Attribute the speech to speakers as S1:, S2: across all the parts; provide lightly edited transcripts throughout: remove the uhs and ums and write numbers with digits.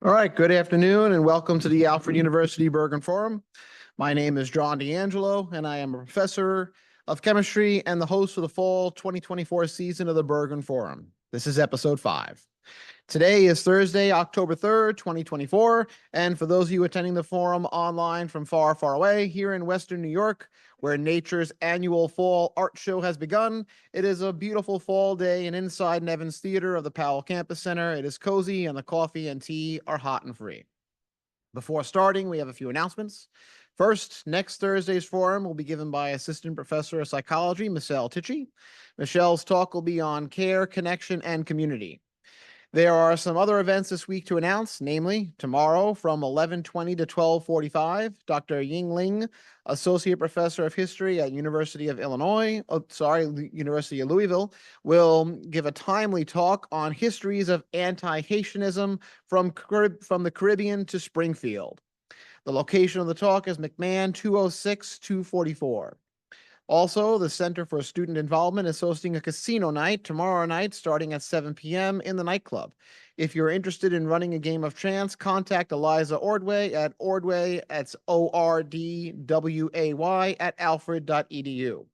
S1: All right, good afternoon and welcome to the Alfred University Bergren Forum. My name is John D'Angelo and I am a professor of chemistry and the host of the fall 2024 season of the Bergren Forum. This is episode 5. Today is Thursday, October 3rd, 2024, and for those of you attending the forum online from far, far away, here in Western New York, where nature's annual fall art show has begun, it is a beautiful fall day and inside Nevins Theater of the Powell Campus Center. It is cozy and the coffee and tea are hot and free. Before starting, we have a few announcements. First, next Thursday's forum will be given by Assistant Professor of Psychology, Michelle Tichy. Michelle's talk will be on care, connection, and community. There are some other events this week to announce, namely tomorrow from 11:20 to 12:45, Dr. Ying Ling, Associate Professor of History at University of University of Louisville, will give a timely talk on histories of anti-Haitianism from the Caribbean to Springfield. The location of the talk is McMahon 206-244. Also, the Center for Student Involvement is hosting a casino night tomorrow night starting at 7 p.m. in the nightclub. If you're interested in running a game of chance, contact Eliza Ordway at Ordway, that's ORDWAY at alfred.edu.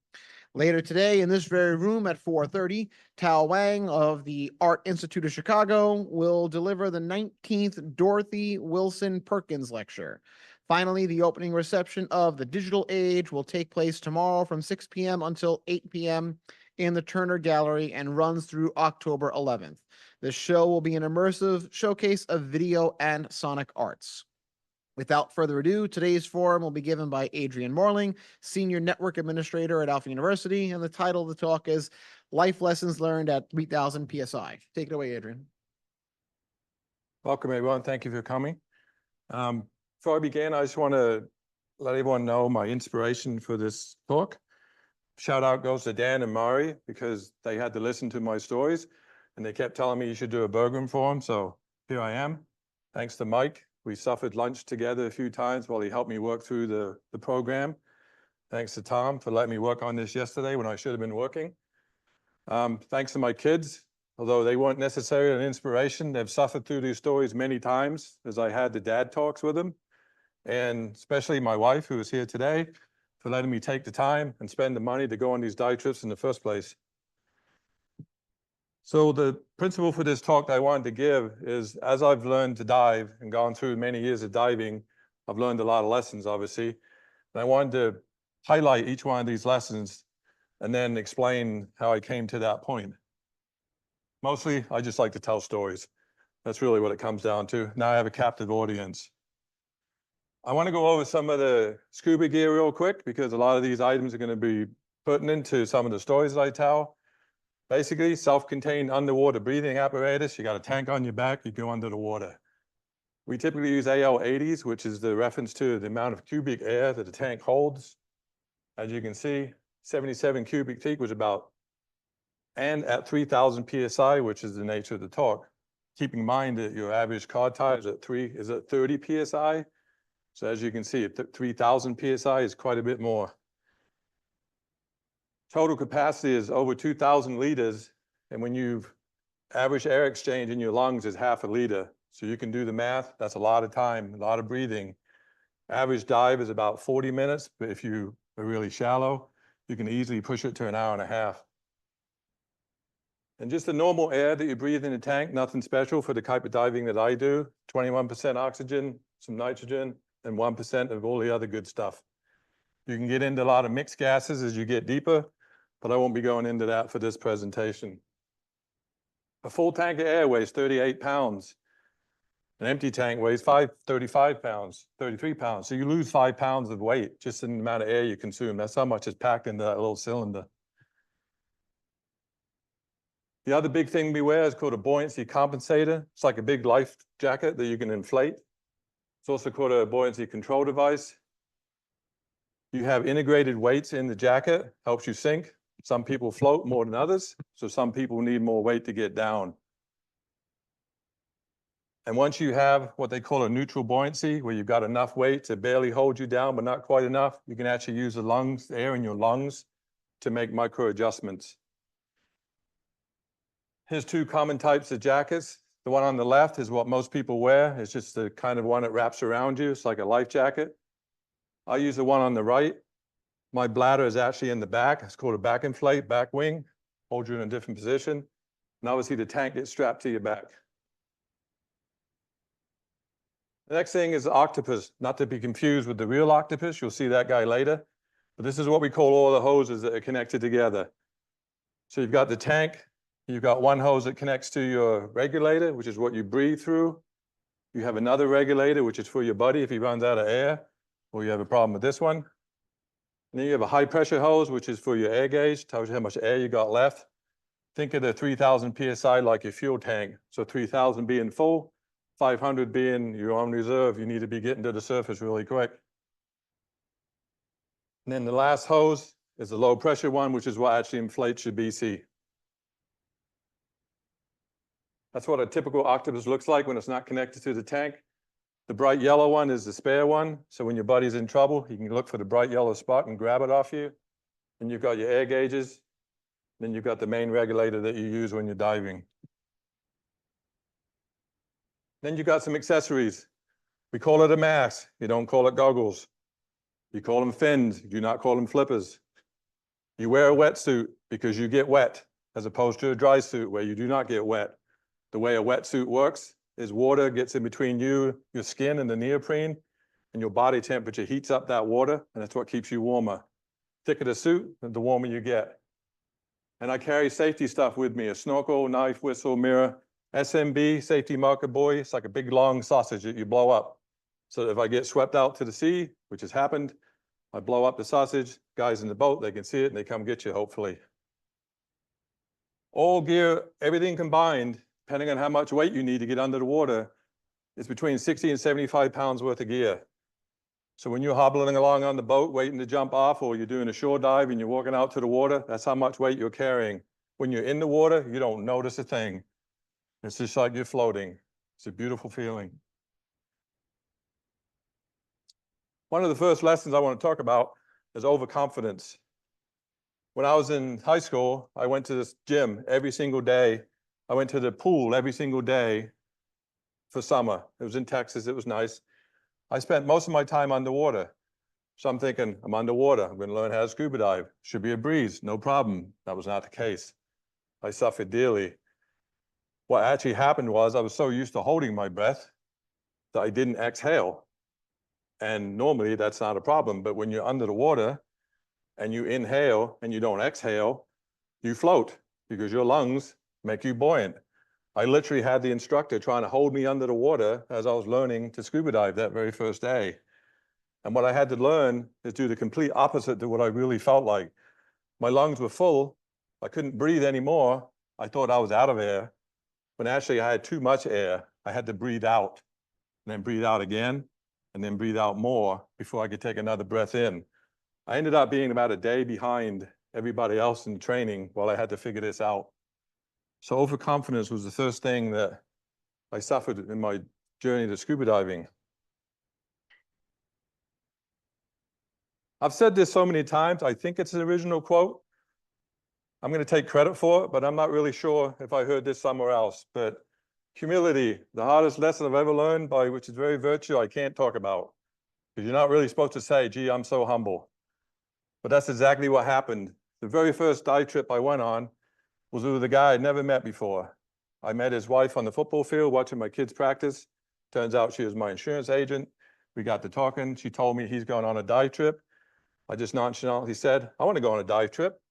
S1: Later today, in this very room at 4:30, Tao Wang of the Art Institute of Chicago will deliver the 19th Dorothy Wilson Perkins Lecture. Finally, the opening reception of The Digital Age will take place tomorrow from 6 p.m. until 8 p.m. in the Turner Gallery and runs through October 11th. The show will be an immersive showcase of video and sonic arts. Without further ado, today's forum will be given by Adrian Morling, Senior Network Administrator at Alpha University, and the title of the talk is Life Lessons Learned at 3000 PSI. Take it away, Adrian.
S2: Welcome, everyone. Thank you for coming. Before I begin, I just want to let everyone know my inspiration for this talk. Shout out goes to Dan and Mari because they had to listen to my stories and they kept telling me you should do a Bergren forum. So here I am. Thanks to Mike. We suffered lunch together a few times while he helped me work through the program. Thanks to Tom for letting me work on this yesterday when I should have been working. Thanks to my kids. Although they weren't necessarily an inspiration, they've suffered through these stories many times as I had the dad talks with them. And especially my wife, who is here today, for letting me take the time and spend the money to go on these dive trips in the first place. So the principle for this talk that I wanted to give is, as I've learned to dive and gone through many years of diving, I've learned a lot of lessons, obviously. And I wanted to highlight each one of these lessons and then explain how I came to that point. Mostly, I just like to tell stories. That's really what it comes down to. Now I have a captive audience. I want to go over some of the scuba gear real quick because a lot of these items are going to be putting into some of the stories that I tell. Basically, self-contained underwater breathing apparatus. You got a tank on your back, you go under the water. We typically use AL80s, which is the reference to the amount of cubic air that the tank holds. As you can see, 77 cubic feet was about, and at 3000 PSI, which is the nature of the talk. Keep in mind that your average car tire is at 30 PSI. So as you can see, 3000 PSI is quite a bit more. Total capacity is over 2,000 liters. And when you've average air exchange in your lungs is half a liter. So you can do the math. That's a lot of time, a lot of breathing. Average dive is about 40 minutes. But if you are really shallow, you can easily push it to an hour and a half. And just the normal air that you breathe in the tank, nothing special for the type of diving that I do. 21% oxygen, some nitrogen, and 1% of all the other good stuff. You can get into a lot of mixed gases as you get deeper, but I won't be going into that for this presentation. A full tank of air weighs 38 pounds. An empty tank weighs 35 pounds, 33 pounds. So you lose 5 pounds of weight just in the amount of air you consume. That's how much is packed into that little cylinder. The other big thing we wear is called a buoyancy compensator. It's like a big life jacket that you can inflate. It's also called a buoyancy control device. You have integrated weights in the jacket, helps you sink. Some people float more than others, so some people need more weight to get down. And once you have what they call a neutral buoyancy, where you've got enough weight to barely hold you down, but not quite enough, you can actually use the lungs, the air in your lungs, to make micro adjustments. Here's two common types of jackets. The one on the left is what most people wear. It's just the kind of one that wraps around you. It's like a life jacket. I use the one on the right. My bladder is actually in the back. It's called a back inflate, back wing. Hold you in a different position. And obviously the tank gets strapped to your back. The next thing is the octopus, not to be confused with the real octopus. You'll see that guy later. But this is what we call all the hoses that are connected together. So you've got the tank. You've got one hose that connects to your regulator, which is what you breathe through. You have another regulator, which is for your buddy if he runs out of air, or you have a problem with this one. And then you have a high pressure hose, which is for your air gauge, tells you how much air you got left. Think of the 3,000 PSI like your fuel tank. So 3,000 being full, 500 being your on reserve. You need to be getting to the surface really quick. And then the last hose is the low pressure one, which is what actually inflates your BC. That's what a typical octopus looks like when it's not connected to the tank. The bright yellow one is the spare one. So when your buddy's in trouble, you can look for the bright yellow spot and grab it off you. And you've got your air gauges. Then you've got the main regulator that you use when you're diving. Then you've got some accessories. We call it a mask. You don't call it goggles. You call them fins. You do not call them flippers. You wear a wetsuit because you get wet, as opposed to a dry suit where you do not get wet. The way a wetsuit works is water gets in between you, your skin and the neoprene, and your body temperature heats up that water, and that's what keeps you warmer. Thicker the suit, the warmer you get. And I carry safety stuff with me, a snorkel, knife, whistle, mirror, SMB, safety marker buoy. It's like a big long sausage that you blow up. So that if I get swept out to the sea, which has happened, I blow up the sausage, guys in the boat, they can see it and they come get you, hopefully. All gear, everything combined, depending on how much weight you need to get under the water, is between 60 and 75 pounds worth of gear. So when you're hobbling along on the boat, waiting to jump off, or you're doing a shore dive and you're walking out to the water, that's how much weight you're carrying. When you're in the water, you don't notice a thing. It's just like you're floating. It's a beautiful feeling. One of the first lessons I want to talk about is overconfidence. When I was in high school, I went to this gym every single day. I went to the pool every single day for summer. It was in Texas. It was nice. I spent most of my time underwater. So I'm thinking, I'm underwater. I'm going to learn how to scuba dive. Should be a breeze. No problem. That was not the case. I suffered dearly. What actually happened was I was so used to holding my breath that I didn't exhale. And normally that's not a problem. But when you're under the water and you inhale and you don't exhale, you float because your lungs make you buoyant. I literally had the instructor trying to hold me under the water as I was learning to scuba dive that very first day. And what I had to learn is do the complete opposite to what I really felt like. My lungs were full. I couldn't breathe anymore. I thought I was out of air. When actually I had too much air. I had to breathe out and then breathe out again and then breathe out more before I could take another breath in. I ended up being about a day behind everybody else in training while I had to figure this out. So overconfidence was the first thing that I suffered in my journey to scuba diving. I've said this so many times, I think it's an original quote. I'm going to take credit for it, but I'm not really sure if I heard this somewhere else. But humility, the hardest lesson I've ever learned, by which is very virtue I can't talk about. Because you're not really supposed to say, gee, I'm so humble. But that's exactly what happened. The very first dive trip I went on was with a guy I'd never met before. I met his wife on the football field watching my kids practice. Turns out she was my insurance agent. We got to talking. She told me he's going on a dive trip. I just nonchalantly said, I want to go on a dive trip.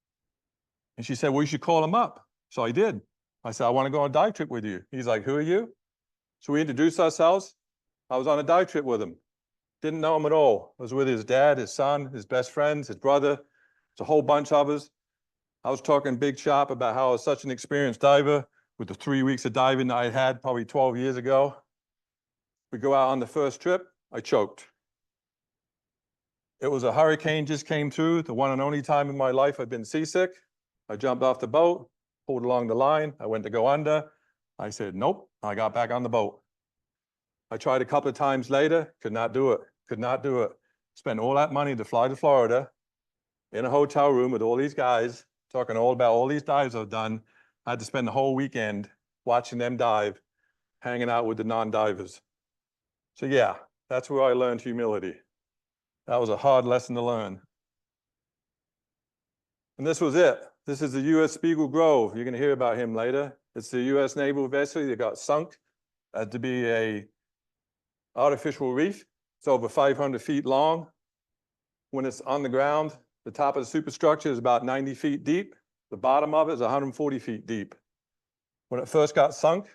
S2: And she said, well, you should call him up. So I did. I said, I want to go on a dive trip with you. He's like, who are you? So we introduced ourselves. I was on a dive trip with him. Didn't know him at all. I was with his dad, his son, his best friends, his brother. It's a whole bunch of us. I was talking big shop about how I was such an experienced diver with the 3 weeks of diving that I had probably 12 years ago. We go out on the first trip, I choked. It was a hurricane just came through, the one and only time in my life I've been seasick. I jumped off the boat, pulled along the line. I went to go under. I said, nope. I got back on the boat. I tried a couple of times later, could not do it, could not do it. Spent all that money to fly to Florida in a hotel room with all these guys, talking all about all these dives I've done. I had to spend the whole weekend watching them dive. hanging out with the non-divers. So yeah, that's where I learned humility. That was a hard lesson to learn. And this was it. This is the U.S. Spiegel Grove. You're going to hear about him later. It's the U.S. naval vessel that got sunk to be a artificial reef. It's over 500 feet long. When it's on the ground, the top of the superstructure is about 90 feet deep. The bottom of it is 140 feet deep. When it first got sunk,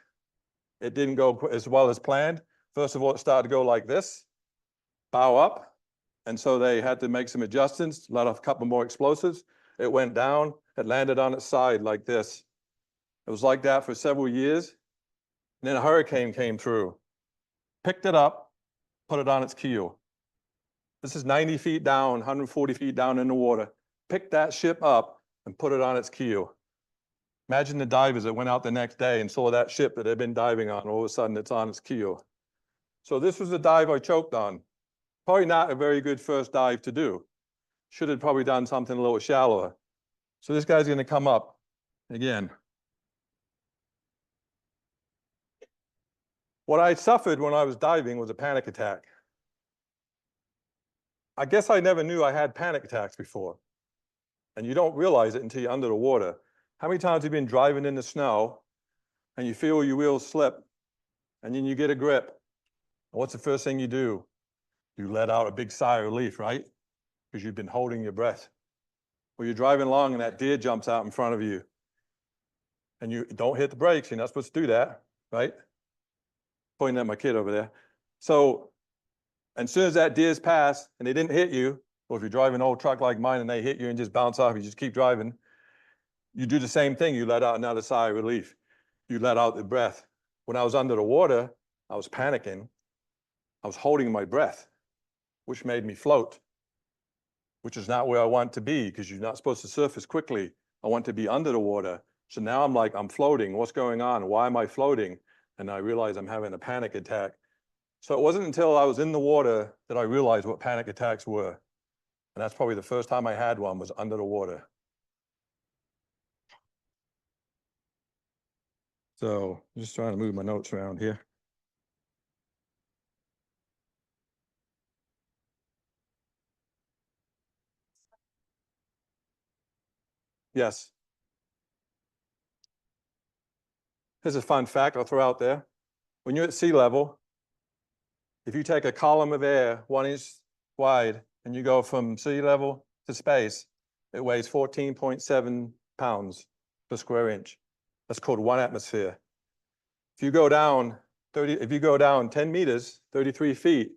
S2: it didn't go as well as planned. First of all, it started to go like this, bow up. And so they had to make some adjustments, let off a couple more explosives. It went down, it landed on its side like this. It was like that for several years. And then a hurricane came through, picked it up, put it on its keel. This is 90 feet down, 140 feet down in the water. Picked that ship up and put it on its keel. Imagine the divers that went out the next day and saw that ship that they'd been diving on. All of a sudden, it's on its keel. So this was the dive I choked on. Probably not a very good first dive to do. Should have probably done something a little shallower. So this guy's going to come up again. What I suffered when I was diving was a panic attack. I guess I never knew I had panic attacks before. And you don't realize it until you're under the water. How many times have you been driving in the snow and you feel your wheels slip and then you get a grip? And what's the first thing you do? You let out a big sigh of relief, right? Because you've been holding your breath. Or you're driving along and that deer jumps out in front of you. And you don't hit the brakes. You're not supposed to do that, right? Pointing at my kid over there. So, as soon as that deer's passed and they didn't hit you, or if you're driving an old truck like mine and they hit you and just bounce off, you just keep driving, you do the same thing. You let out another sigh of relief. You let out the breath. When I was under the water, I was panicking. I was holding my breath, which made me float, which is not where I want to be because you're not supposed to surface quickly. I want to be under the water. So now I'm like, I'm floating. What's going on? Why am I floating? And I realize I'm having a panic attack. So it wasn't until I was in the water that I realized what panic attacks were. And that's probably the first time I had one was under the water. So I'm just trying to move my notes around here. Yes. Here's a fun fact I'll throw out there. When you're at sea level, if you take a column of air 1 inch wide and you go from sea level to space, it weighs 14.7 pounds per square inch. That's called 1 atmosphere. If you go down 10 meters, 33 feet,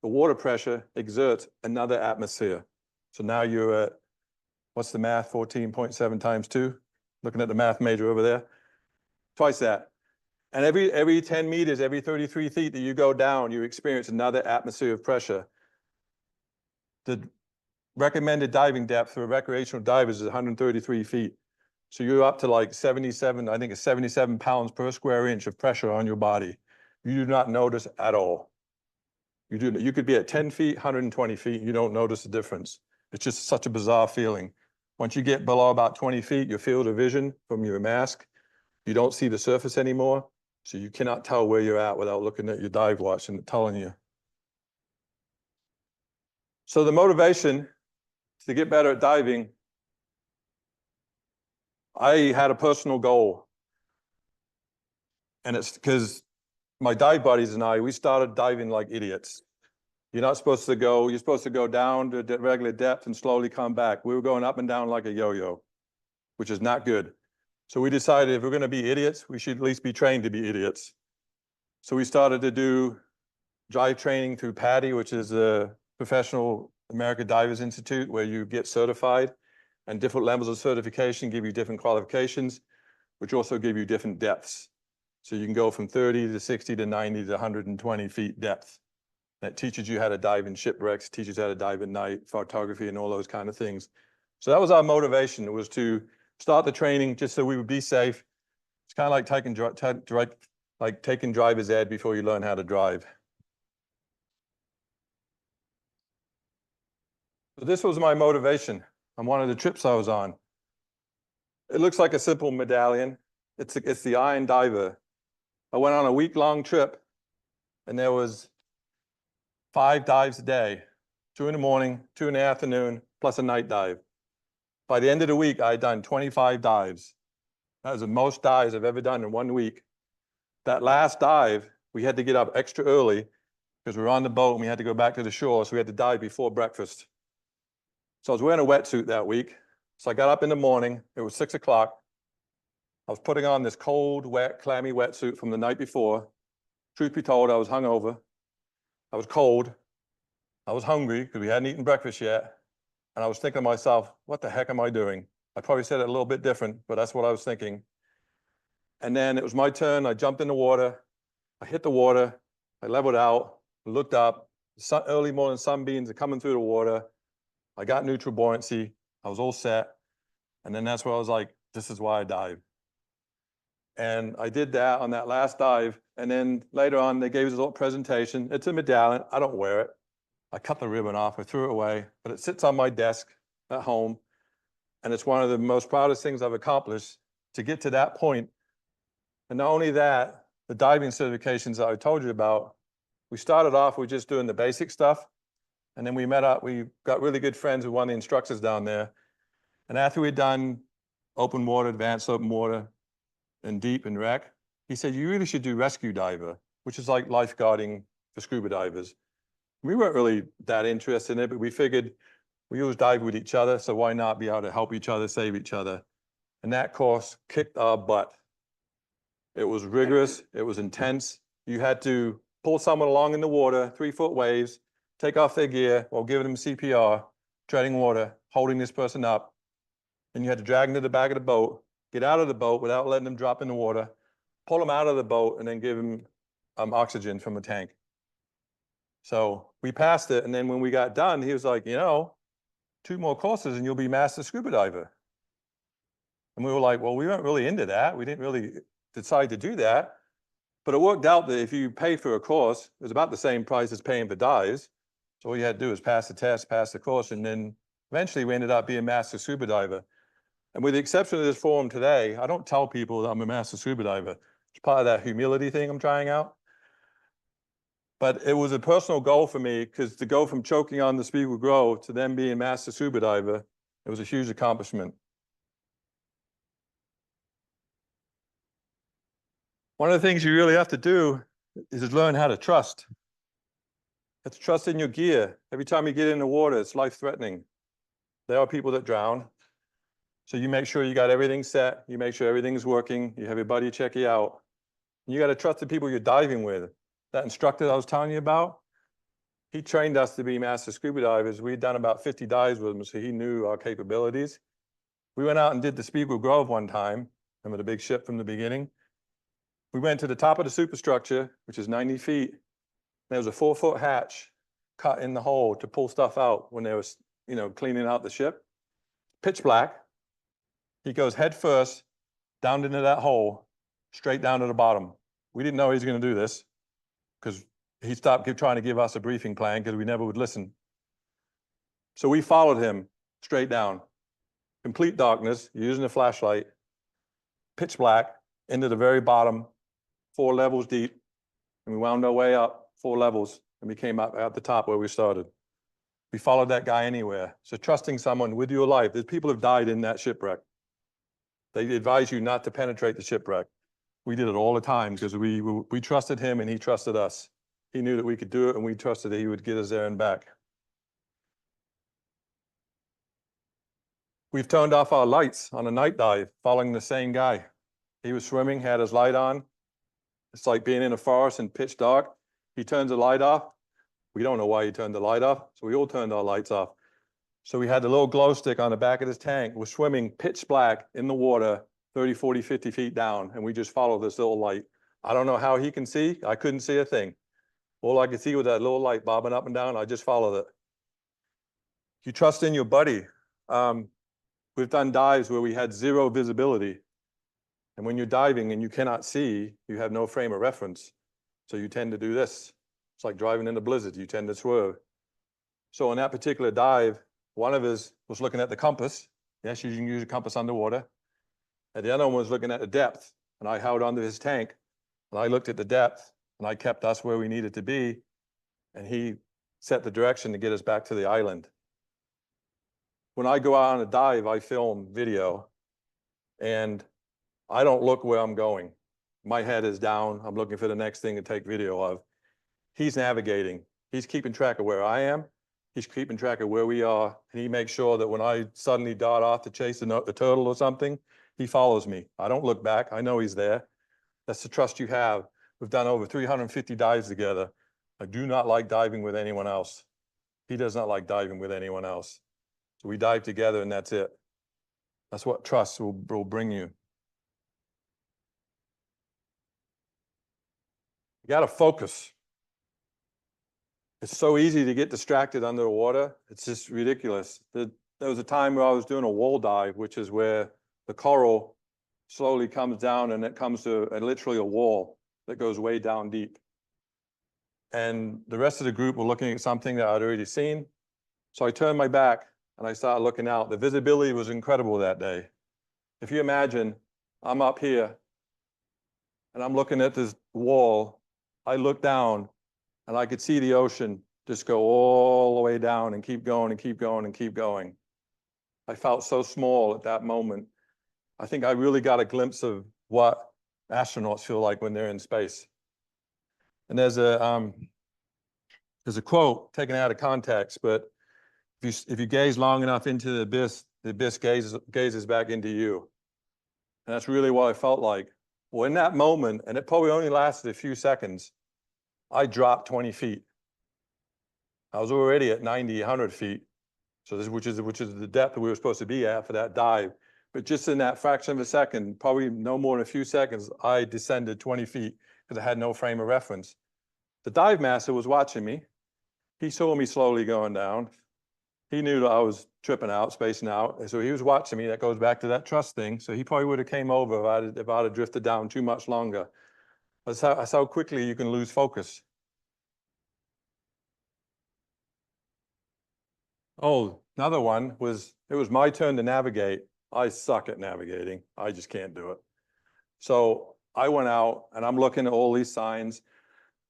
S2: the water pressure exerts another atmosphere. So now you're at, what's the math? 14.7 times 2. Looking at the math major over there. Twice that. And every 10 meters, every 33 feet that you go down, you experience another atmosphere of pressure. The recommended diving depth for recreational divers is 133 feet. So you're up to like 77, I think it's 77 pounds per square inch of pressure on your body. You do not notice at all. You could be at 10 feet, 120 feet, you don't notice the difference. It's just such a bizarre feeling. Once you get below about 20 feet, your field of vision from your mask, you don't see the surface anymore. So you cannot tell where you're at without looking at your dive watch and telling you. So the motivation to get better at diving, I had a personal goal. And it's because my dive buddies and I, we started diving like idiots. You're supposed to go down to regular depth and slowly come back. We were going up and down like a yo-yo, which is not good. So we decided if we're going to be idiots, we should at least be trained to be idiots. So we started to do dive training through PADI, which is a Professional American Divers Institute, where you get certified, and different levels of certification give you different qualifications, which also give you different depths. So you can go from 30 to 60 to 90 to 120 feet depth. That teaches you how to dive in shipwrecks, teaches you how to dive at night, photography, and all those kind of things. So that was our motivation. It was to start the training just so we would be safe. It's kind of like taking driver's ed before you learn how to drive. So this was my motivation on one of the trips I was on. It looks like a simple medallion. It's the Iron Diver. I went on a week-long trip, and there was 5 dives a day, 2 in the morning, 2 in the afternoon, plus a night dive. By the end of the week, I had done 25 dives. That was the most dives I've ever done in 1 week. That last dive, we had to get up extra early because we were on the boat and we had to go back to the shore, so we had to dive before breakfast. So I was wearing a wetsuit that week. So I got up in the morning, it was 6 o'clock. I was putting on this cold, wet, clammy wetsuit from the night before. Truth be told, I was hungover. I was cold. I was hungry because we hadn't eaten breakfast yet. And I was thinking to myself, what the heck am I doing? I probably said it a little bit different, but that's what I was thinking. And then it was my turn. I jumped in the water. I hit the water. I leveled out, looked up. Early morning sunbeams are coming through the water. I got neutral buoyancy. I was all set. And then that's where I was like, this is why I dive. And I did that on that last dive. And then later on, they gave us a little presentation. It's a medallion. I don't wear it. I cut the ribbon off. I threw it away. But it sits on my desk at home. And it's one of the most proudest things I've accomplished to get to that point. And not only that, the diving certifications that I told you about, we started off with just doing the basic stuff. And then we met up. We got really good friends with one of the instructors down there. And after we'd done open water, advanced open water, and deep and rec, he said, you really should do rescue diver, which is like lifeguarding for scuba divers. We weren't really that interested in it, but we figured we always dive with each other, so why not be able to help each other, save each other? And that course kicked our butt. It was rigorous, it was intense. You had to pull someone along in the water, 3-foot waves, take off their gear while giving them CPR, treading water, holding this person up. And you had to drag them to the back of the boat, get out of the boat without letting them drop in the water, pull them out of the boat, and then give them oxygen from a tank. So we passed it, and then when we got done, he was like, 2 more courses and you'll be master scuba diver. And we were like, well, we weren't really into that. We didn't really decide to do that. But it worked out that if you pay for a course, it was about the same price as paying for dives. So all you had to do was pass the test, pass the course, and then eventually we ended up being master scuba diver. And with the exception of this forum today, I don't tell people that I'm a master scuba diver. It's part of that humility thing I'm trying out. But it was a personal goal for me because to go from choking on the Speedwell Grove to then being master scuba diver, it was a huge accomplishment. One of the things you really have to do is learn how to trust. You have to trust in your gear. Every time you get in the water, it's life-threatening. There are people that drown. So you make sure you got everything set. You make sure everything's working. You have your buddy check you out. And you got to trust the people you're diving with. That instructor I was telling you about, he trained us to be master scuba divers. We'd done about 50 dives with him, so he knew our capabilities. We went out and did the Speedwell Grove one time. Remember the big ship from the beginning? We went to the top of the superstructure, which is 90 feet. There was a 4-foot hatch cut in the hole to pull stuff out when they were, cleaning out the ship. Pitch black. He goes head first down into that hole, straight down to the bottom. We didn't know he was going to do this because he stopped trying to give us a briefing plan because we never would listen. So we followed him straight down. Complete darkness, using a flashlight, pitch black, into the very bottom, 4 levels deep. And we wound our way up 4 levels and we came up at the top where we started. We followed that guy anywhere. So trusting someone with your life, there's people who've died in that shipwreck. They advise you not to penetrate the shipwreck. We did it all the time because we trusted him and he trusted us. He knew that we could do it and we trusted that he would get us there and back. We've turned off our lights on a night dive following the same guy. He was swimming, had his light on. It's like being in a forest and pitch dark. He turns the light off. We don't know why he turned the light off, so we all turned our lights off. So we had the little glow stick on the back of this tank. We're swimming pitch black in the water, 30, 40, 50 feet down, and we just follow this little light. I don't know how he can see. I couldn't see a thing. All I could see was that little light bobbing up and down. I just followed it. You trust in your buddy. We've done dives where we had 0 visibility. And when you're diving and you cannot see, you have no frame of reference. So you tend to do this. It's like driving in a blizzard. You tend to swerve. So on that particular dive, one of us was looking at the compass. Yes, you can use a compass underwater. And the other one was looking at the depth. And I held onto his tank. And I looked at the depth, and I kept us where we needed to be, and he set the direction to get us back to the island. When I go out on a dive, I film video, and I don't look where I'm going. My head is down. I'm looking for the next thing to take video of. He's navigating. He's keeping track of where I am. He's keeping track of where we are. And he makes sure that when I suddenly dart off to chase the turtle or something, he follows me. I don't look back. I know he's there. That's the trust you have. We've done over 350 dives together. I do not like diving with anyone else. He does not like diving with anyone else. So we dive together, and that's it. That's what trust will bring you. You got to focus. It's so easy to get distracted under the water. It's just ridiculous. There was a time where I was doing a wall dive, which is where the coral slowly comes down and it comes to literally a wall that goes way down deep. And the rest of the group were looking at something that I'd already seen. So I turned my back and I started looking out. The visibility was incredible that day. If you imagine, I'm up here and I'm looking at this wall. I look down and I could see the ocean just go all the way down and keep going and keep going and keep going. I felt so small at that moment. I think I really got a glimpse of what astronauts feel like when they're in space. And there's a quote taken out of context, but if you gaze long enough into the abyss gazes back into you. And that's really what I felt like. Well, in that moment, and it probably only lasted a few seconds, I dropped 20 feet. I was already at 90, 100 feet. So which is the depth that we were supposed to be at for that dive. But just in that fraction of a second, probably no more than a few seconds, I descended 20 feet because I had no frame of reference. The dive master was watching me. He saw me slowly going down. He knew that I was tripping out, spacing out. And so he was watching me. That goes back to that trust thing. So he probably would have came over if I'd have drifted down too much longer. That's how quickly you can lose focus. Oh, another one was, it was my turn to navigate. I suck at navigating. I just can't do it. So I went out and I'm looking at all these signs.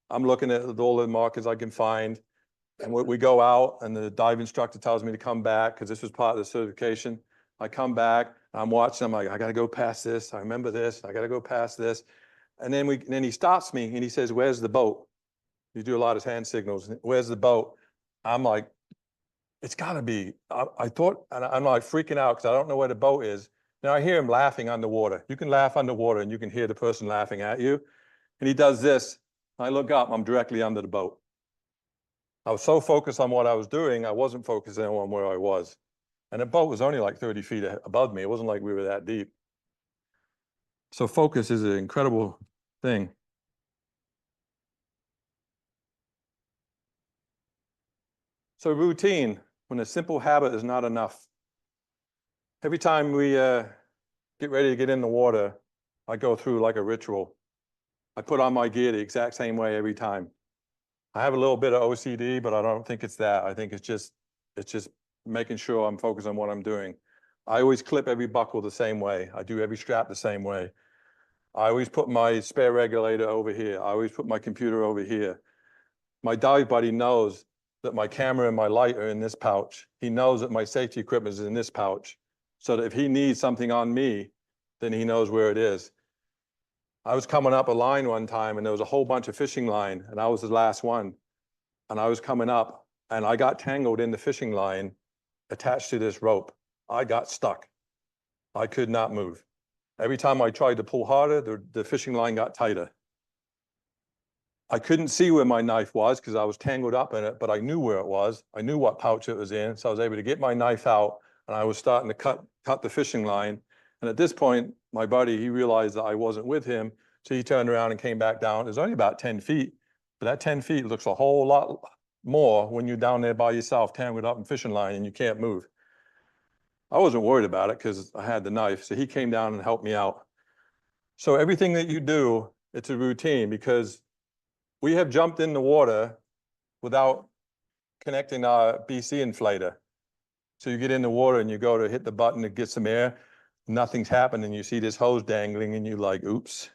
S2: I'm looking at all the markers I can find. And we go out and the dive instructor tells me to come back because this was part of the certification. I come back, I'm watching, I'm like, I got to go past this. I remember this. I got to go past this. And then he stops me and he says, "Where's the boat?" You do a lot of hand signals. "Where's the boat?" I'm like, it's got to be. I thought, and I'm like freaking out because I don't know where the boat is. Now I hear him laughing underwater. You can laugh underwater and you can hear the person laughing at you. And he does this. I look up, I'm directly under the boat. I was so focused on what I was doing, I wasn't focusing on where I was. And the boat was only like 30 feet above me. It wasn't like we were that deep. So focus is an incredible thing. So routine, when a simple habit is not enough. Every time we get ready to get in the water, I go through like a ritual. I put on my gear the exact same way every time. I have a little bit of OCD, but I don't think it's that. I think it's just making sure I'm focused on what I'm doing. I always clip every buckle the same way. I do every strap the same way. I always put my spare regulator over here. I always put my computer over here. My dive buddy knows that my camera and my light are in this pouch. He knows that my safety equipment is in this pouch, so that if he needs something on me, then he knows where it is. I was coming up a line one time and there was a whole bunch of fishing line and I was the last one. And I was coming up and I got tangled in the fishing line attached to this rope. I got stuck. I could not move. Every time I tried to pull harder, the fishing line got tighter. I couldn't see where my knife was because I was tangled up in it, but I knew where it was. I knew what pouch it was in. So I was able to get my knife out and I was starting to cut the fishing line. And at this point, my buddy, he realized that I wasn't with him. So he turned around and came back down. It was only about 10 feet, but that 10 feet looks a whole lot more when you're down there by yourself, tangled up in fishing line and you can't move. I wasn't worried about it because I had the knife. So he came down and helped me out. So everything that you do, it's a routine because we have jumped in the water without connecting our BC inflator. So you get in the water and you go to hit the button to get some air, nothing's happened and you see this hose dangling and you're like, oops.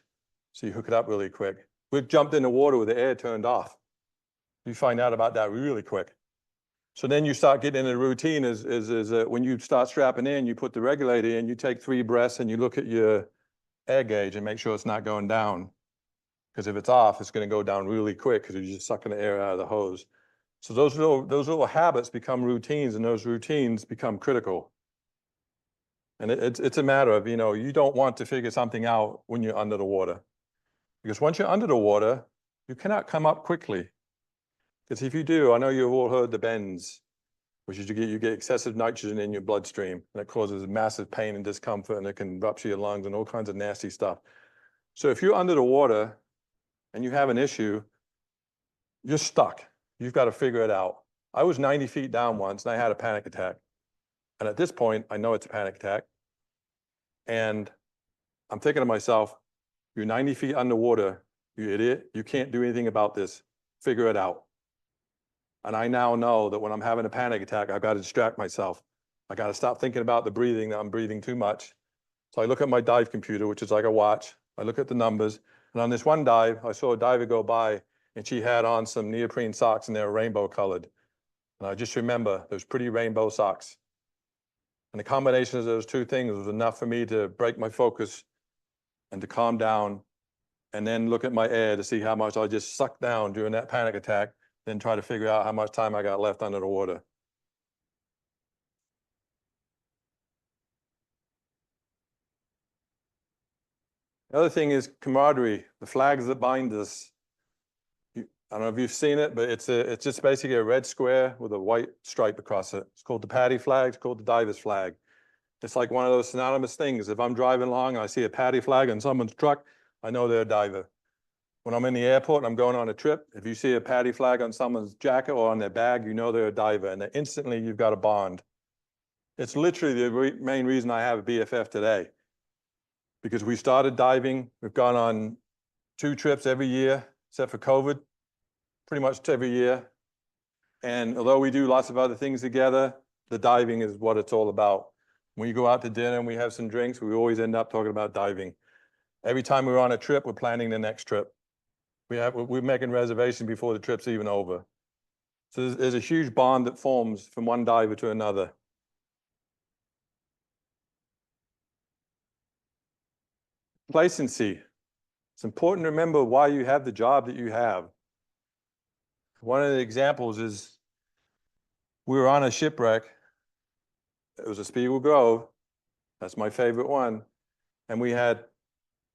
S2: So you hook it up really quick. We've jumped in the water with the air turned off. You find out about that really quick. So then you start getting in a routine is when you start strapping in, you put the regulator in, you take 3 breaths and you look at your air gauge and make sure it's not going down. Because if it's off, it's going to go down really quick because you're just sucking the air out of the hose. So those little habits become routines, and those routines become critical. And it's a matter of, you don't want to figure something out when you're under the water. Because once you're under the water, you cannot come up quickly. Because if you do, I know you've all heard the bends, which is you get excessive nitrogen in your bloodstream, and it causes massive pain and discomfort, and it can rupture your lungs and all kinds of nasty stuff. So if you're under the water and you have an issue, you're stuck. You've got to figure it out. I was 90 feet down once, and I had a panic attack. And at this point, I know it's a panic attack. And I'm thinking to myself, you're 90 feet underwater, you idiot. You can't do anything about this. Figure it out. And I now know that when I'm having a panic attack, I've got to distract myself. I got to stop thinking about the breathing, that I'm breathing too much. So I look at my dive computer, which is like a watch. I look at the numbers. And on this one dive, I saw a diver go by, and she had on some neoprene socks, and they were rainbow colored. And I just remember those pretty rainbow socks. And the combination of those two things was enough for me to break my focus and to calm down, and then look at my air to see how much I just sucked down during that panic attack, then try to figure out how much time I got left under the water. The other thing is camaraderie, the flags that bind us. I don't know if you've seen it, but it's just basically a red square with a white stripe across it. It's called the PADI flag. It's called the diver's flag. It's like one of those synonymous things. If I'm driving along and I see a PADI flag on someone's truck, I know they're a diver. When I'm in the airport and I'm going on a trip, if you see a PADI flag on someone's jacket or on their bag, you know they're a diver, and then instantly you've got a bond. It's literally the main reason I have a BFF today. Because we started diving, we've gone on 2 trips every year, except for COVID, pretty much every year. And although we do lots of other things together, the diving is what it's all about. When you go out to dinner and we have some drinks, we always end up talking about diving. Every time we're on a trip, we're planning the next trip. We're making reservations before the trip's even over. So there's a huge bond that forms from one diver to another. Complacency. It's important to remember why you have the job that you have. One of the examples is we were on a shipwreck. It was a Spiegel Grove. That's my favorite one. And we had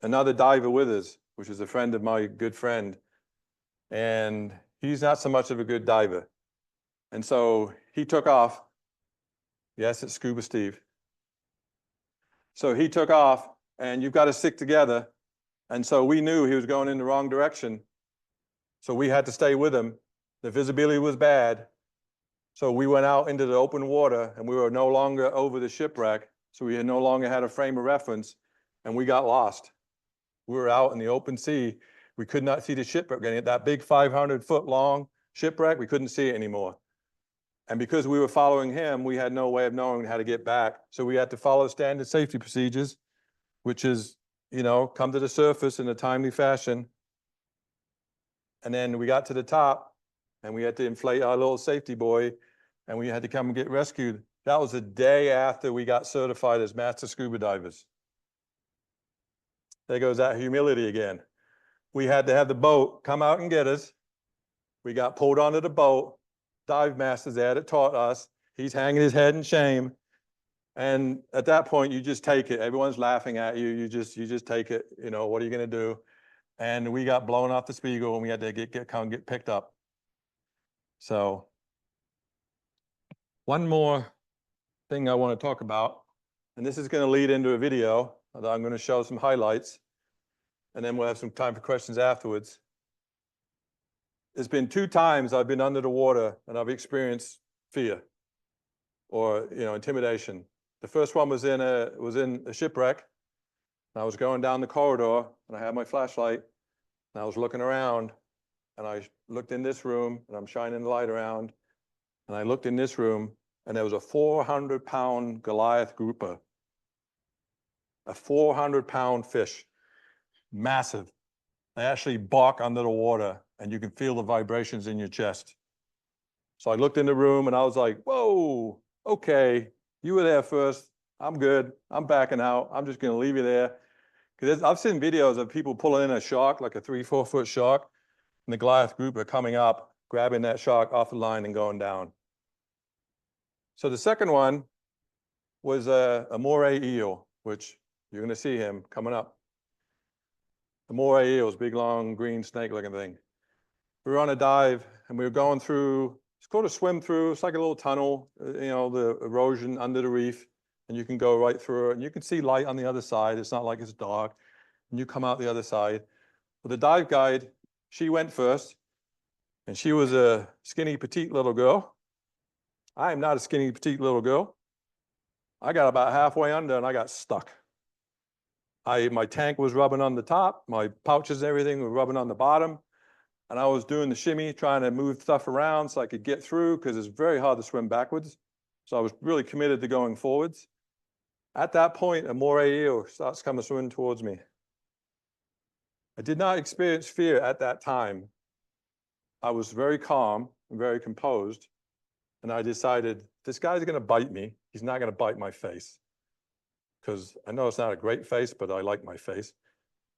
S2: another diver with us, which is a friend of my good friend. And he's not so much of a good diver. And so he took off. Yes, it's Scuba Steve. So he took off, and you've got to stick together. And so we knew he was going in the wrong direction. So we had to stay with him. The visibility was bad. So we went out into the open water, and we were no longer over the shipwreck. So we no longer had a frame of reference, and we got lost. We were out in the open sea. We could not see the shipwreck. Getting that big 500-foot long shipwreck, we couldn't see it anymore. And because we were following him, we had no way of knowing how to get back. So we had to follow standard safety procedures, which is, come to the surface in a timely fashion. And then we got to the top, and we had to inflate our little safety buoy, and we had to come and get rescued. That was the day after we got certified as master scuba divers. There goes that humility again. We had to have the boat come out and get us. We got pulled onto the boat. Dive master's there that taught us. He's hanging his head in shame. And at that point, you just take it. Everyone's laughing at you. You just take it. What are you going to do? And we got blown off the Spiegel, and we had to get picked up. So one more thing I want to talk about, and this is going to lead into a video that I'm going to show some highlights, and then we'll have some time for questions afterwards. There's been 2 times I've been under the water and I've experienced fear or intimidation. The first one was in a shipwreck. And I was going down the corridor, and I had my flashlight, and I was looking around, and I looked in this room, and I'm shining the light around, and I looked in this room, and there was a 400-pound Goliath grouper, a 400-pound fish, massive. They actually bark under the water, and you can feel the vibrations in your chest. So I looked in the room and I was like, whoa, okay, you were there first. I'm good. I'm backing out. I'm just going to leave you there. Because I've seen videos of people pulling in a shark, like a 3-4 foot shark, and the Goliath group are coming up, grabbing that shark off the line and going down. So the second one was a moray eel, which you're going to see him coming up. The moray eels, big, long, green, snake-looking thing. We were on a dive, and we were going through, it's called a swim through. It's like a little tunnel, you know, the erosion under the reef, and you can go right through it, and you can see light on the other side. It's not like it's dark, and you come out the other side. Well, the dive guide, she went first, and she was a skinny, petite little girl. I am not a skinny, petite little girl. I got about halfway under, and I got stuck. My tank was rubbing on the top, my pouches and everything were rubbing on the bottom, and I was doing the shimmy, trying to move stuff around so I could get through, because it's very hard to swim backwards. So I was really committed to going forwards. At that point, a moray eel starts coming swimming towards me. I did not experience fear at that time. I was very calm and very composed, and I decided, this guy's going to bite me. He's not going to bite my face, because I know it's not a great face, but I like my face.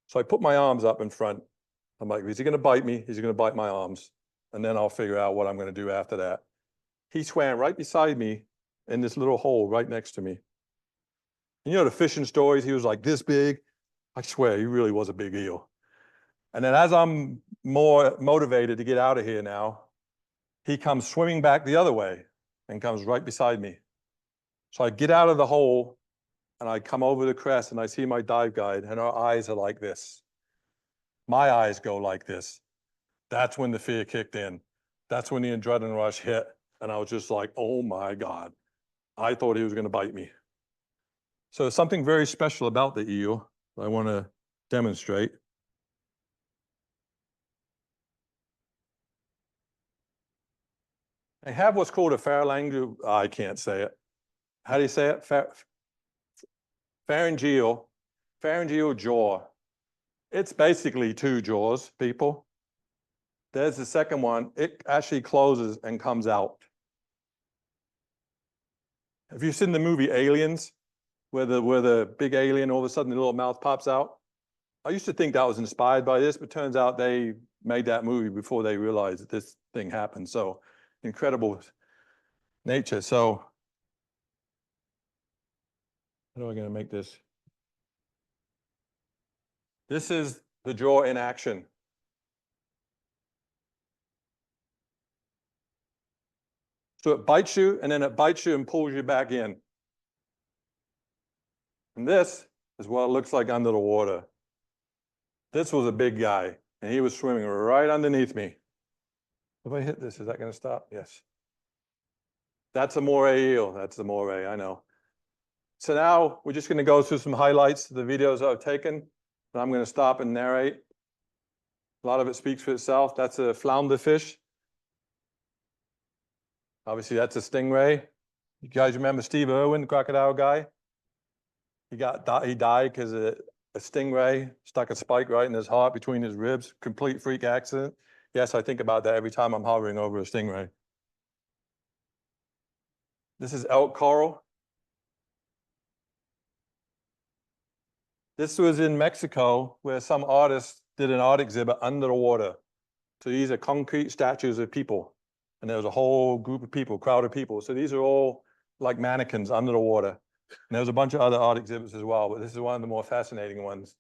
S2: So I put my arms up in front. I'm like, is he going to bite me? Is he going to bite my arms? And then I'll figure out what I'm going to do after that. He swam right beside me in this little hole right next to me. And you know the fishing stories, he was like this big. I swear, he really was a big eel. And then as I'm more motivated to get out of here now, he comes swimming back the other way and comes right beside me. So I get out of the hole, and I come over the crest, and I see my dive guide, and our eyes are like this. My eyes go like this. That's when the fear kicked in. That's when the adrenaline rush hit, and I was just like, oh my God. I thought he was going to bite me. So there's something very special about the eel that I want to demonstrate. They have what's called a pharyngeal, I can't say it. How do you say it? Pharyngeal jaw. It's basically two jaws, people. There's the second one. It actually closes and comes out. Have you seen the movie Aliens, where the big alien, all of a sudden the little mouth pops out? I used to think that was inspired by this, but turns out they made that movie before they realized that this thing happened. So incredible nature. So how am I going to make this? This is the jaw in action. So it bites you, and then it bites you and pulls you back in. And this is what it looks like under the water. This was a big guy, and he was swimming right underneath me. If I hit this, is that going to stop? Yes. That's a moray eel. That's the moray, I know. So now we're just going to go through some highlights of the videos I've taken, and I'm going to stop and narrate. A lot of it speaks for itself. That's a flounder fish. Obviously, that's a stingray. You guys remember Steve Irwin, the crocodile guy? He died because a stingray stuck a spike right in his heart between his ribs. Complete freak accident. Yes, I think about that every time I'm hovering over a stingray. This is elk coral. This was in Mexico, where some artist did an art exhibit under the water. So these are concrete statues of people. And there was a whole group of people, crowd of people. So these are all like mannequins under the water. And there was a bunch of other art exhibits as well, but this is one of the more fascinating ones.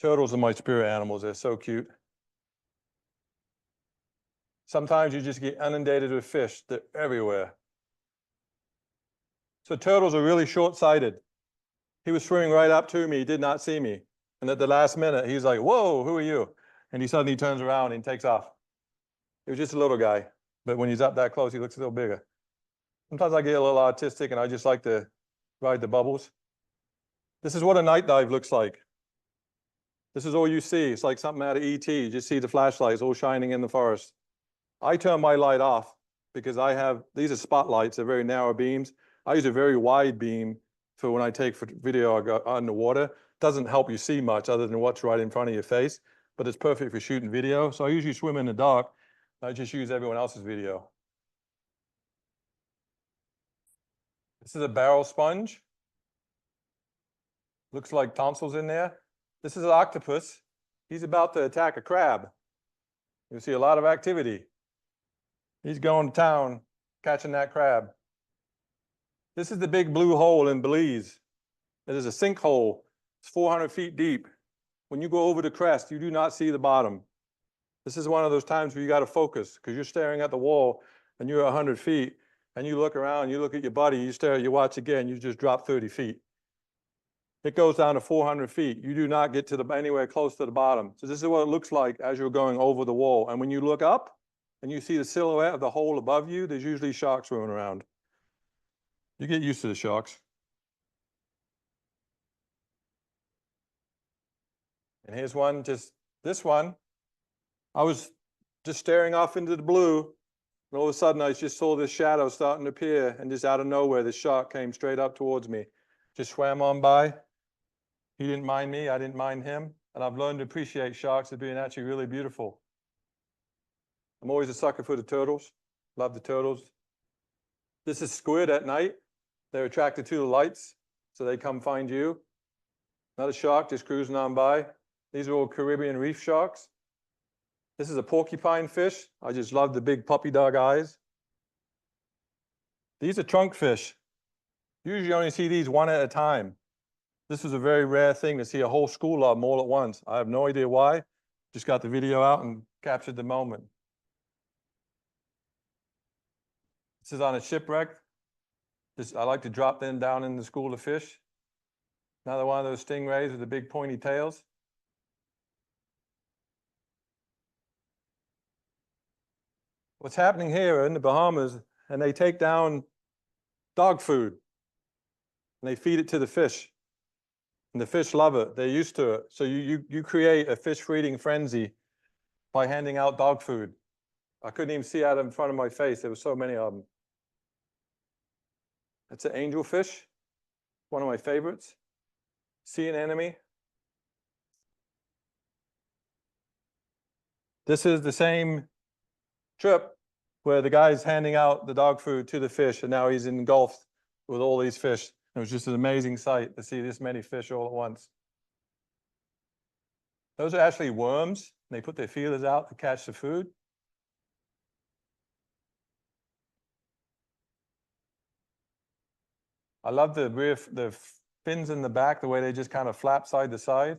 S2: Turtles are my spirit animals. They're so cute. Sometimes you just get inundated with fish. They're everywhere. So turtles are really short-sighted. He was swimming right up to me. He did not see me. And at the last minute, he's like, whoa, who are you? And he suddenly turns around and takes off. He was just a little guy. But when he's up that close, he looks a little bigger. Sometimes I get a little artistic, and I just like to ride the bubbles. This is what a night dive looks like. This is all you see. It's like something out of E.T. You just see the flashlights all shining in the forest. I turn my light off because these are spotlights. They're very narrow beams. I use a very wide beam for when I take video underwater. doesn't help you see much other than what's right in front of your face, but it's perfect for shooting video. So I usually swim in the dark. I just use everyone else's video. This is a barrel sponge. Looks like tonsils in there. This is an octopus. He's about to attack a crab. You'll see a lot of activity. He's going to town, catching that crab. This is the big blue hole in Belize. It is a sinkhole. It's 400 feet deep. When you go over the crest, you do not see the bottom. This is one of those times where you got to focus because you're staring at the wall and you're 100 feet and you look around, you look at your buddy, you stare at your watch again, you just drop 30 feet. It goes down to 400 feet. You do not get to anywhere close to the bottom. So this is what it looks like as you're going over the wall. And when you look up and you see the silhouette of the hole above you, there's usually sharks swimming around. You get used to the sharks. And here's one, just this one. I was just staring off into the blue, and all of a sudden I just saw this shadow starting to appear, and just out of nowhere, this shark came straight up towards me. Just swam on by. He didn't mind me, I didn't mind him, and I've learned to appreciate sharks as being actually really beautiful. I'm always a sucker for the turtles. Love the turtles. This is squid at night. They're attracted to the lights, so they come find you. Another shark just cruising on by. These are all Caribbean reef sharks. This is a porcupine fish. I just love the big puppy dog eyes. These are trunk fish. Usually you only see these one at a time. This is a very rare thing to see a whole school of them all at once. I have no idea why. Just got the video out and captured the moment. This is on a shipwreck. I like to drop them down in the school of fish. Another one of those stingrays with the big pointy tails. What's happening here in the Bahamas, and they take down dog food and they feed it to the fish. And the fish love it. They're used to it. So you create a fish feeding frenzy by handing out dog food. I couldn't even see out in front of my face. There were so many of them. That's an angelfish, one of my favorites. Sea anemone. This is the same trip where the guy's handing out the dog food to the fish, and now he's engulfed with all these fish. It was just an amazing sight to see this many fish all at once. Those are actually worms. They put their feelers out to catch the food. I love the fins in the back, the way they just kind of flap side to side.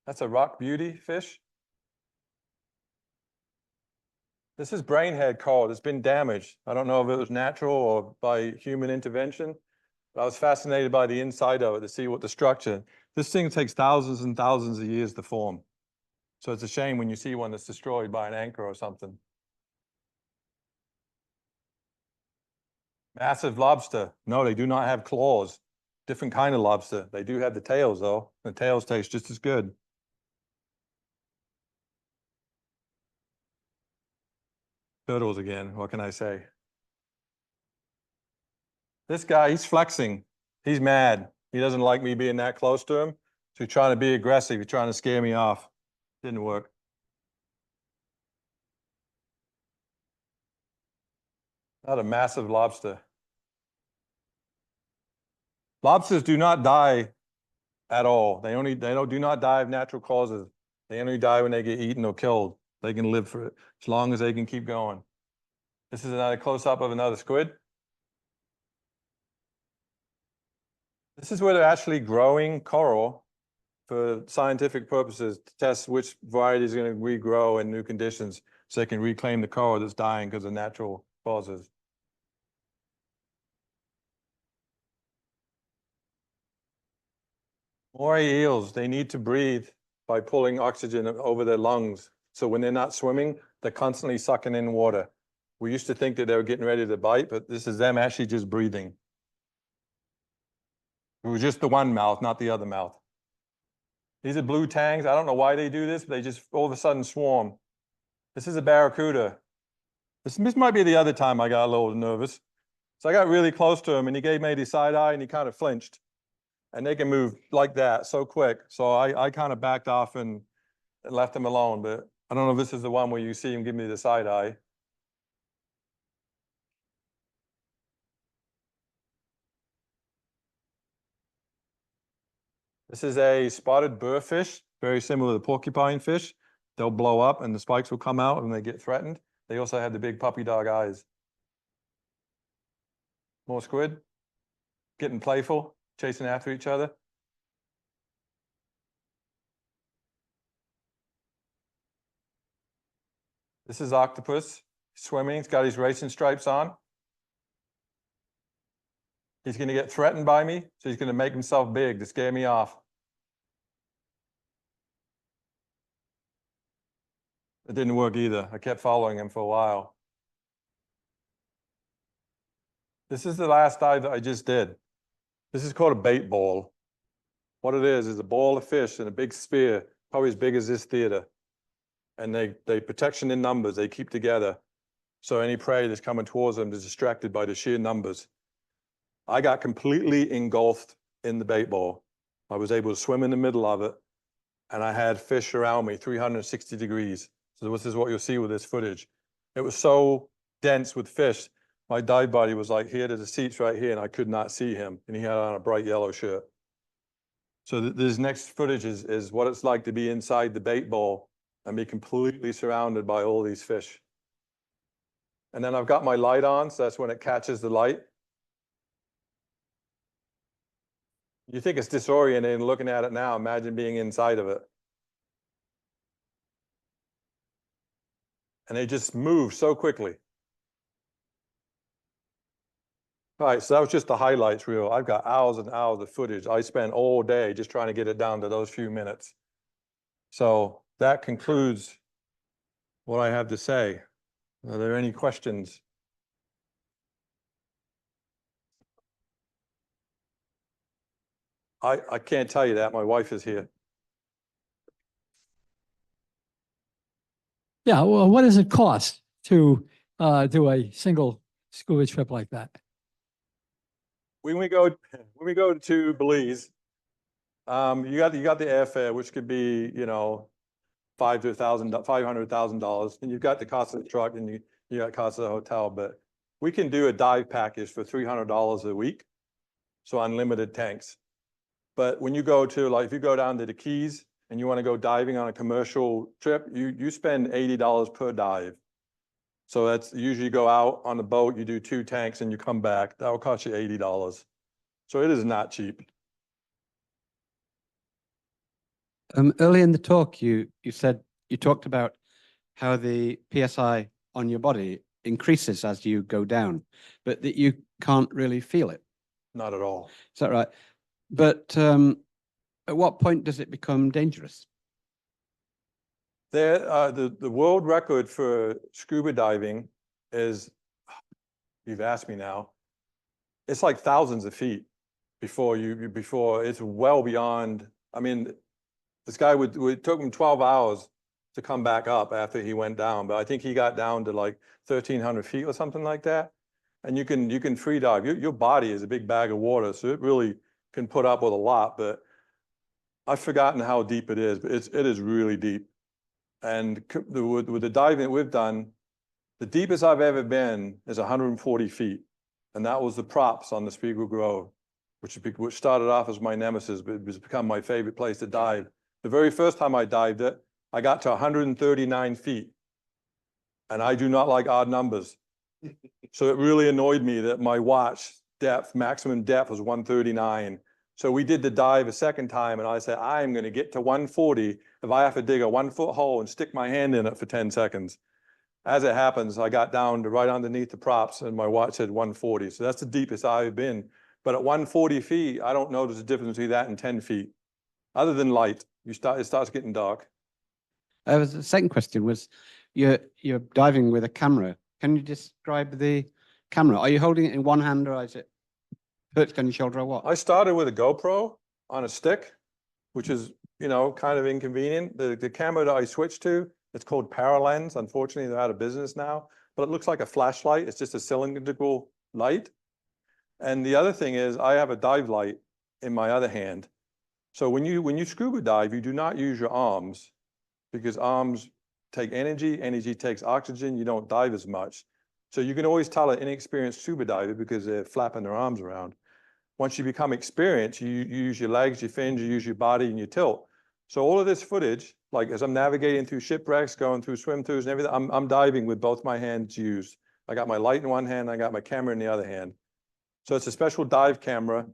S2: That's a rock beauty fish. This is brainhead coral. It's been damaged. I don't know if it was natural or by human intervention, but I was fascinated by the inside of it to see what the structure. This thing takes thousands and thousands of years to form. So it's a shame when you see one that's destroyed by an anchor or something. Massive lobster. No, they do not have claws. Different kind of lobster. They do have the tails, though. The tails taste just as good. Turtles again. What can I say? This guy, he's flexing. He's mad. He doesn't like me being that close to him. So he's trying to be aggressive. He's trying to scare me off. Didn't work. Not a massive lobster. Lobsters do not die at all. They do not die of natural causes. They only die when they get eaten or killed. They can live for it as long as they can keep going. This is another close-up of another squid. This is where they're actually growing coral for scientific purposes to test which variety is going to regrow in new conditions so they can reclaim the coral that's dying because of natural causes. Moray eels, they need to breathe by pulling oxygen over their lungs. So when they're not swimming, they're constantly sucking in water. We used to think that they were getting ready to bite, but this is them actually just breathing. It was just the one mouth, not the other mouth. These are blue tangs. I don't know why they do this, but they just all of a sudden swarm. This is a barracuda. This might be the other time I got a little nervous. So I got really close to him and he gave me the side eye and he kind of flinched. and they can move like that so quick. So I kind of backed off and left them alone, but I don't know if this is the one where you see him give me the side eye. This is a spotted burrfish, very similar to porcupine fish. They'll blow up and the spikes will come out when they get threatened. They also have the big puppy dog eyes. More squid, getting playful, chasing after each other. This is octopus swimming. He's got his racing stripes on. He's going to get threatened by me, so he's going to make himself big to scare me off. It didn't work either. I kept following him for a while. This is the last dive that I just did. This is called a bait ball. What it is a ball of fish and a big spear, probably as big as this theater. And they protection in numbers, they keep together. So any prey that's coming towards them is distracted by the sheer numbers. I got completely engulfed in the bait ball. I was able to swim in the middle of it, and I had fish around me 360 degrees. So this is what you'll see with this footage. It was so dense with fish. My dive buddy was like here to the seats right here, and I could not see him. And he had on a bright yellow shirt. So this next footage is what it's like to be inside the bait ball and be completely surrounded by all these fish. And then I've got my light on, so that's when it catches the light. You think it's disorienting looking at it now. Imagine being inside of it. And they just move so quickly. All right, so that was just the highlights reel. I've got hours and hours of footage. I spent all day just trying to get it down to those few minutes. So that concludes what I have to say. Are there any questions? I can't tell you that. My wife is here.
S3: Yeah, well, what does it cost to do a single scuba trip like that?
S2: When we go to Belize, you got the airfare, which could be, you know, $500,000, and you've got the cost of the truck, and you got cost of the hotel. But we can do a dive package for $300 a week, so unlimited tanks. But when you go to, like, if you go down to the Keys and you want to go diving on a commercial trip, you spend $80 per dive. So that's usually you go out on the boat, you do 2 tanks, and you come back. That will cost you $80. So it is not cheap.
S4: Early in the talk, you said you talked about how the PSI on your body increases as you go down, but that you can't really feel it.
S2: Not at all.
S4: Is that right? But at what point does it become dangerous?
S2: The world record for scuba diving is, you've asked me now, it's like thousands of feet before it's well beyond. I mean, this guy it took him 12 hours to come back up after he went down, but I think he got down to like 1,300 feet or something like that. And you can free dive. Your body is a big bag of water, so it really can put up with a lot. But I've forgotten how deep it is, but it is really deep. And with the diving that we've done, the deepest I've ever been is 140 feet. And that was the props on the Spiegel Grove, which started off as my nemesis, but it has become my favorite place to dive. The very first time I dived it, I got to 139 feet. And I do not like odd numbers. So it really annoyed me that my watch depth, maximum depth, was 139. So we did the dive a second time, and I said, I'm going to get to 140 if I have to dig a 1-foot hole and stick my hand in it for 10 seconds. As it happens, I got down to right underneath the props, and my watch said 140. So that's the deepest I've been. But at 140 feet, I don't notice the difference between that and 10 feet. Other than light, it starts getting dark.
S4: The second question was, you're diving with a camera. Can you describe the camera? Are you holding it in one hand, or is it perched on your shoulder, or what?
S2: I started with a GoPro on a stick, which is, you know, kind of inconvenient. The camera that I switched to, it's called Paralens. Unfortunately, they're out of business now, but it looks like a flashlight. It's just a cylindrical light. And the other thing is I have a dive light in my other hand. So when you scuba dive, you do not use your arms because arms take energy, energy takes oxygen, you don't dive as much. So you can always tell an inexperienced scuba diver because they're flapping their arms around. Once you become experienced, you use your legs, your fins, you use your body and you tilt. So all of this footage, like as I'm navigating through shipwrecks, going through swim-throughs and everything, I'm diving with both my hands used. I got my light in one hand, I got my camera in the other hand. So it's a special dive camera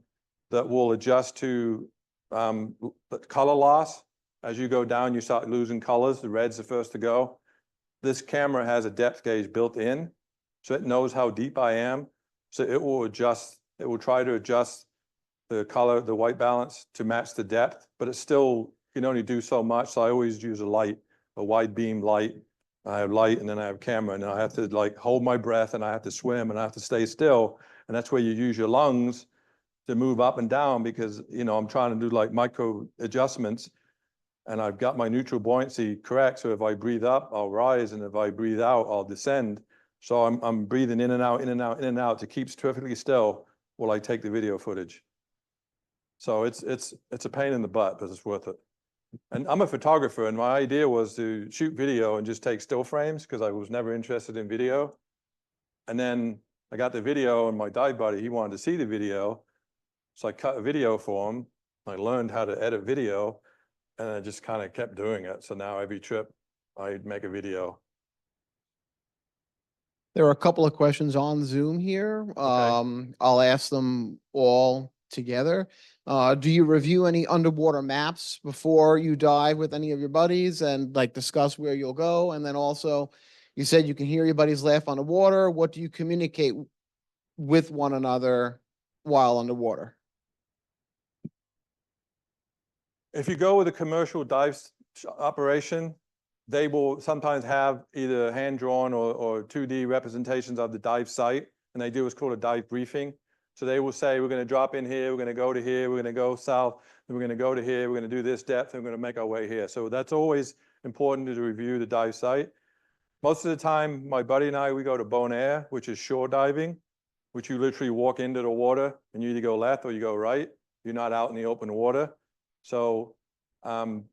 S2: that will adjust to color loss. As you go down, you start losing colors. The red's the first to go. This camera has a depth gauge built in, so it knows how deep I am. So it will adjust, it will try to adjust the color, the white balance to match the depth, but it still can only do so much. So I always use a light, a wide beam light. I have light and then I have camera and I have to like hold my breath and I have to swim and I have to stay still. And that's where you use your lungs to move up and down because, you know, I'm trying to do like micro adjustments and I've got my neutral buoyancy correct. So if I breathe up, I'll rise. And if I breathe out, I'll descend. So I'm breathing in and out, in and out, in and out to keep perfectly still while I take the video footage. So it's a pain in the butt, but it's worth it. And I'm a photographer and my idea was to shoot video and just take still frames because I was never interested in video. And then I got the video and my dive buddy, he wanted to see the video. So I cut a video for him. I learned how to edit video and I just kind of kept doing it. So now every trip I make a video.
S1: There are a couple of questions on Zoom here. I'll ask them all together. Do you review any underwater maps before you dive with any of your buddies and like discuss where you'll go? And then also, you said you can hear your buddies laugh underwater. What do you communicate with one another while underwater?
S2: If you go with a commercial dive operation, they will sometimes have either hand-drawn or 2D representations of the dive site, and they do what's called a dive briefing. So they will say, we're going to drop in here, we're going to go to here, we're going to go south, and we're going to go to here, we're going to do this depth, and we're going to make our way here. So that's always important to review the dive site. Most of the time, my buddy and I, we go to bon air, which is shore diving, which you literally walk into the water, and you either go left or you go right. You're not out in the open water. So on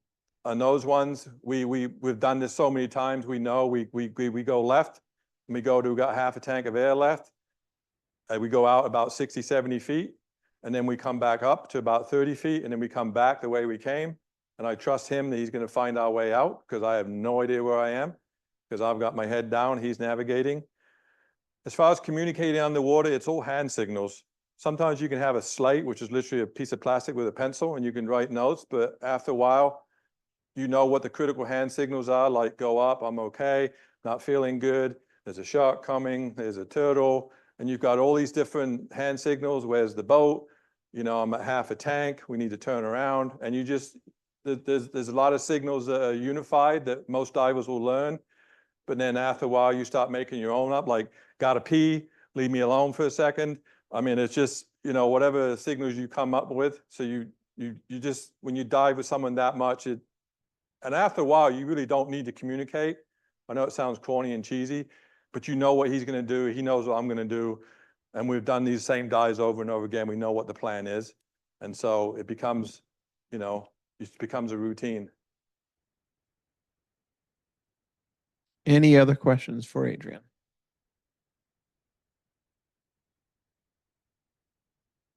S2: those ones, we've done this so many times. We know we go left, and we got half a tank of air left. And we go out about 60, 70 feet, and then we come back up to about 30 feet, and then we come back the way we came. And I trust him that he's going to find our way out because I have no idea where I am because I've got my head down, he's navigating. As far as communicating underwater, it's all hand signals. Sometimes you can have a slate, which is literally a piece of plastic with a pencil, and you can write notes, but after a while, you know what the critical hand signals are, like go up, I'm okay, not feeling good, there's a shark coming, there's a turtle, and you've got all these different hand signals, where's the boat, you know, I'm at half a tank, we need to turn around, and you just, there's a lot of signals that are unified that most divers will learn, but then after a while, you start making your own up, like, gotta pee, leave me alone for a second. I mean, it's just, you know, whatever signals you come up with. So you just, when you dive with someone that much, and after a while, you really don't need to communicate. I know it sounds corny and cheesy, but you know what he's going to do. He knows what I'm going to do. And we've done these same dives over and over again. We know what the plan is. And so it becomes, you know, it becomes a routine.
S1: Any other questions for Adrian?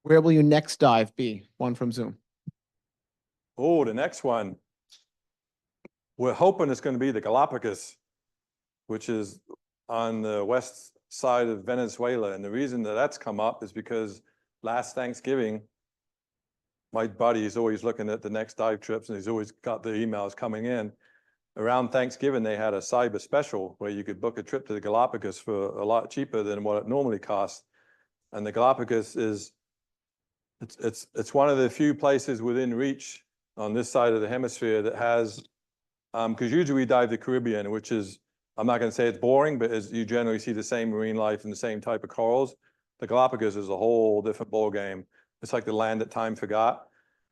S1: Where will your next dive be? One from Zoom.
S2: Oh, the next one. We're hoping it's going to be the Galapagos, which is on the west side of Venezuela. And the reason that that's come up is because last Thanksgiving, my buddy is always looking at the next dive trips and he's always got the emails coming in. Around Thanksgiving, they had a cyber special where you could book a trip to the Galapagos for a lot cheaper than what it normally costs. And the Galapagos is, it's one of the few places within reach on this side of the hemisphere that has, because usually we dive the Caribbean, which is, I'm not going to say it's boring, but as you generally see the same marine life and the same type of corals. The Galapagos is a whole different ball game. It's like the land that time forgot.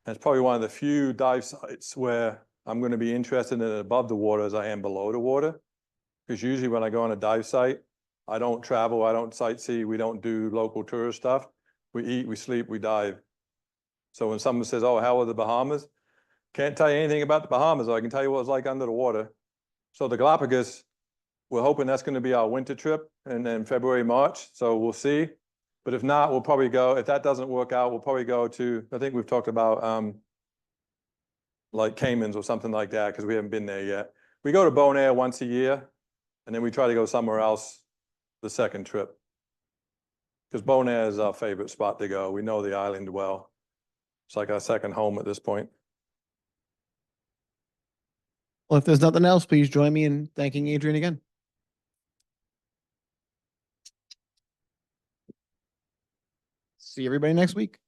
S2: And it's probably one of the few dive sites where I'm going to be interested in it above the water as I am below the water. Because usually when I go on a dive site, I don't travel, I don't sightsee, we don't do local tourist stuff. We eat, we sleep, we dive. So when someone says, oh, how are the Bahamas? Can't tell you anything about the Bahamas. I can tell you what it's like under the water. So the Galapagos, we're hoping that's going to be our winter trip and then February, March. So we'll see. But if not, we'll probably go, if that doesn't work out, we'll probably go to, I think we've talked about like Caymans or something like that, because we haven't been there yet. We go to Bonaire once a year, and then we try to go somewhere else the second trip. Because Bonaire is our favorite spot to go. We know the island well. It's like our second home at this point.
S1: Well, if there's nothing else, please join me in thanking Adrian again. See everybody next week.